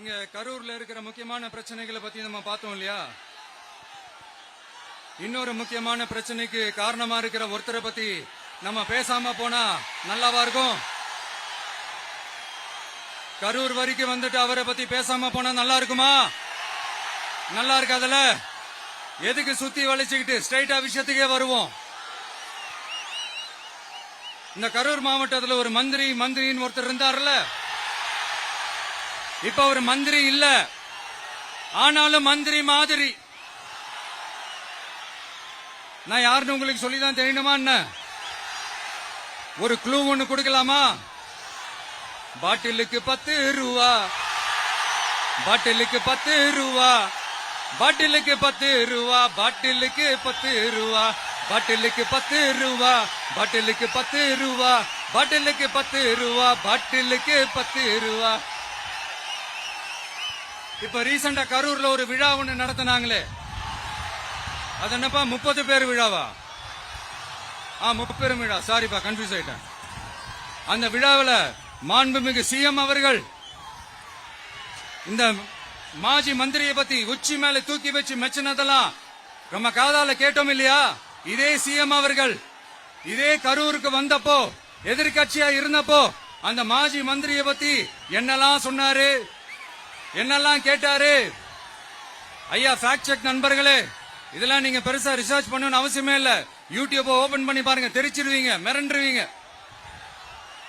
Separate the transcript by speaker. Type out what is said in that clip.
Speaker 1: இங்க கரூர்ல இருக்கிற முக்கியமான பிரச்சனைகளை பத்தி நம்ம பார்த்தோம் இல்லையா? இன்னொரு முக்கியமான பிரச்சனைக்கு காரணமா இருக்கிற ஒருத்தரை பத்தி நம்ம பேசாம போனா நல்லாவா இருக்கும்? கரூர் வரைக்கும் வந்துட்டு அவரை பத்தி பேசாம போனா நல்லா இருக்குமா? நல்லா இருக்காதுல. எதுக்கு சுத்தி வளைச்சுக்கிட்டு ஸ்ட்ரைட்டா விஷயத்துக்கே வருவோம். இந்த கரூர் மாவட்டத்தில் ஒரு மந்திரின்னு ஒருத்தர் இருந்தார்ல, இப்ப ஒரு மந்திரி இல்ல, ஆனாலும் மந்திரி மாதிரி. நான் யாருன்னு உங்களுக்கு சொல்லிதான் தெரியணுமா என்ன? ஒரு க்ளூ ஒண்ணு கொடுக்கலாமா? பாட்டிலுக்கு 10 ரூபா, பாட்டிலுக்கு 10 ரூபா, பாட்டிலுக்கு 10 ரூபா, பாட்டிலுக்கு 10 ரூபா, பாட்டிலுக்கு 10 ரூபா, பாட்டிலுக்கு 10 ரூபா, பாட்டிலுக்கு 10 ரூபா, பாட்டிலுக்கு 10 ரூபா. இப்ப ரீசெண்டா கரூர்ல ஒரு விழா ஒண்ணு நடத்தினாங்களே, அது என்னப்பா 30 பேர் விழாவா? 30 பேர் விழா. சாரிப்பா, கன்ஃபியூஸ் ஆயிட்டேன். அந்த விழாவில் மாண்புமிகு சிஎம் அவர்கள் இந்த மாஜி மந்திரியை பத்தி உச்சி மேல தூக்கி வச்சு மெச்சினதெல்லாம் நம்ம காதால கேட்டோம் இல்லையா? இதே சிஎம் அவர்கள் இதே கரூருக்கு வந்தப்போ, எதிர்கட்சியா இருந்தப்போ, அந்த மாஜி மந்திரியை பத்தி என்னெல்லாம் சொன்னாரு, என்னெல்லாம் கேட்டாரு. ஐயா, ஃபேக்ட் செக் நண்பர்களே, இதெல்லாம் நீங்க பெருசா ரிசர்ச் பண்ணணும்னு அவசியமே இல்ல. யூடியூப் ஓபன் பண்ணி பாருங்க, தெரிச்சிருவீங்க, மிரண்டுருவீங்க.